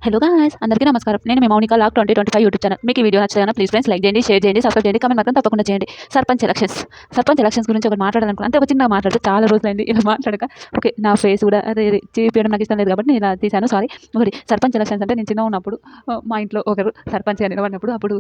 Hello guys, అందరికీ నమస్కారం. నేను మీ మౌనిక లాగ్ 2025 యూట్యూబ్ ఛానల్. మీకు ఈ వీడియో నచ్చితే ప్లీజ్ ఫ్రెండ్స్ లైక్ చేయండి, షేర్ చేయండి, సబ్స్క్రైబ్ చేయండి, కామెంట్ మాత్రం తప్పకుండా చేయండి. సర్పంచ్ ఎలక్షన్స్ గురించి ఒకటి మాట్లాడాలనుకున్నాను. అంటే ఒక చిన్న మాట్లాడితే చాలా రోజులైంది ఇలా మాట్లాడక. ఓకే, నా ఫేస్ కూడా అదే చూపించడం నాకు ఇష్టం లేదు కాబట్టి నేను ఇలా తీశాను, సారీ. ఒకటి సర్పంచ్ ఎలక్షన్స్ అంటే నేను చిన్నగా ఉన్నప్పుడు మా ఇంట్లో ఒకరు సర్పంచ్గా నిలబడినప్పుడు అప్పుడు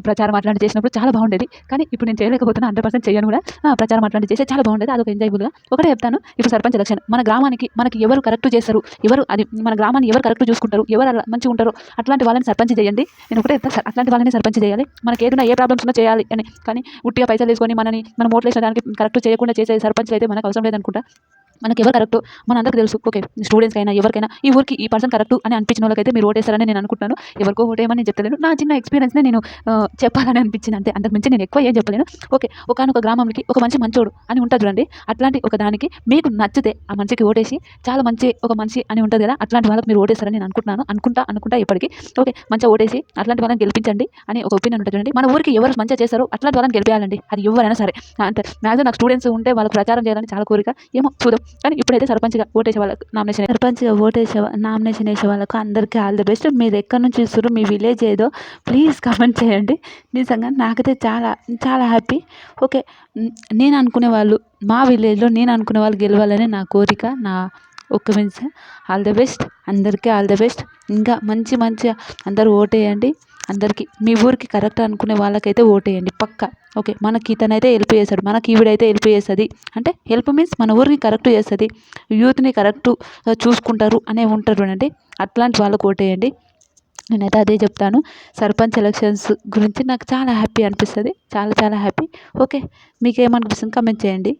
ప్రచారం అట్లాంటి చేసినప్పుడు చాలా బాగుండేది. కానీ ఇప్పుడు నేను చేయలేకపోతున్నా, 100% చేయను కూడా. ప్రచారం అట్లాంటి చేస్తే చాలా బాగుండేది, అదొక ఎంజాయబుల్గా. ఒకటే చెప్తాను, ఇప్పుడు సర్పంచ్ ఎలక్షన్ మన గ్రామానికి మనకి ఎవరు కరెక్ట్ చేస్తారు, ఎవరు అది మన గ్రామాన్ని ఎవరు కరెక్ట్ చూసుకుంటారు, ఎవరు అలా మంచిగా ఉంటారో అట్లాంటి వాళ్ళని సర్పంచ్ చేయండి. నేను ఒకటే చెప్తా, అట్లాంటి వాళ్ళని సర్పంచ్ చేయాలి. మనకి ఏదైనా ఏ ప్రాబ్లమ్స్ ఉన్నా చేయాలి అని. కానీ ఉట్టిగా పైసలు తీసుకొని మనం ఓట్లు వేసిన దానికి కరెక్ట్ చేయకుండా చేసే సర్పంచ్లు అయితే మనకు అవసరం లేదనుకుంటా. మనకి ఎవరు కరెక్ట్ మనందరికీ తెలుసు. ఓకే, స్టూడెంట్స్కైనా ఎవరికైనా ఈ ఊరికి ఈ పర్సన్ కరెక్ట్ అని అనిపించిన వాళ్ళకైతే మీరు ఓటేస్తారని నేను అనుకుంటున్నాను. ఎవరికో ఓటేయమని నేను చెప్తలేను, నా చిన్న ఎక్స్పీరియన్స్నే నేను చెప్పాలని అనిపించింది అంతే, అంతకుమించి నేను ఎక్కువ ఏం చెప్పలేను. ఓకే, ఒకానొక గ్రామంకి ఒక మంచి మంచోడు అని ఉంటుంది చూడండి, అట్లాంటి ఒక దానికి మీకు నచ్చితే ఆ మనిషికి ఓటేసి చాలా మంచి ఒక మనిషి అని ఉంటుంది కదా, అట్లాంటి వాళ్ళకి మీరు ఓటేస్తారని నేను అనుకుంటున్నాను. అనుకుంటా ఇప్పటికీ. ఓకే, మంచిగా ఓటేసి అట్లాంటి వాళ్ళని గెలిపించండి అని ఒక ఒపీనియన్ ఉంటుంది చూడండి. మన ఊరికి ఎవరు మంచిగా చేస్తారో అట్లాంటి వాళ్ళని గెలిపేయాలండి, అది ఎవరైనా సరే. అంటే మ్యాక్సిమం నాకు స్టూడెంట్స్ ఉంటే వాళ్ళకి ప్రచారం చేయాలని చాలా కోరిక, ఏమో చూద్దాం. కానీ ఇప్పుడైతే సర్పంచ్గా ఓటేసే వాళ్ళకి నామినేషన్ వేసే వాళ్ళకు అందరికీ ఆల్ ది బెస్ట్. మీరు ఎక్కడి నుంచి చూస్తారు, మీ విలేజ్ ఏదో ప్లీజ్ కామెంట్ చేయండి. నిజంగా నాకైతే చాలా చాలా హ్యాపీ. ఓకే, నేను అనుకునే వాళ్ళు మా విలేజ్లో నేను అనుకునే వాళ్ళు గెలవాలని నా కోరిక, నా ఒక్క మీన్స్. ఆల్ ది బెస్ట్, అందరికీ ఆల్ ది బెస్ట్. ఇంకా మంచిగా అందరూ ఓటేయండి. అందరికీ మీ ఊరికి కరెక్ట్ అనుకునే వాళ్ళకైతే ఓటేయండి పక్కా. ఓకే, మనకి ఇతనైతే హెల్ప్ చేస్తాడు, మనకి ఈవిడైతే హెల్ప్ చేస్తుంది అంటే హెల్ప్ మీన్స్ మన ఊరికి కరెక్ట్ చేస్తుంది, యూత్ని కరెక్ట్ చూసుకుంటారు అనే ఉంటారు చూడండి, అట్లాంటి వాళ్ళకు ఓటేయండి. నేనైతే అదే చెప్తాను. సర్పంచ్ ఎలక్షన్స్ గురించి నాకు చాలా హ్యాపీ అనిపిస్తుంది, చాలా చాలా హ్యాపీ. ఓకే, మీకు ఏమనిపిస్తుంది కామెంట్ చేయండి.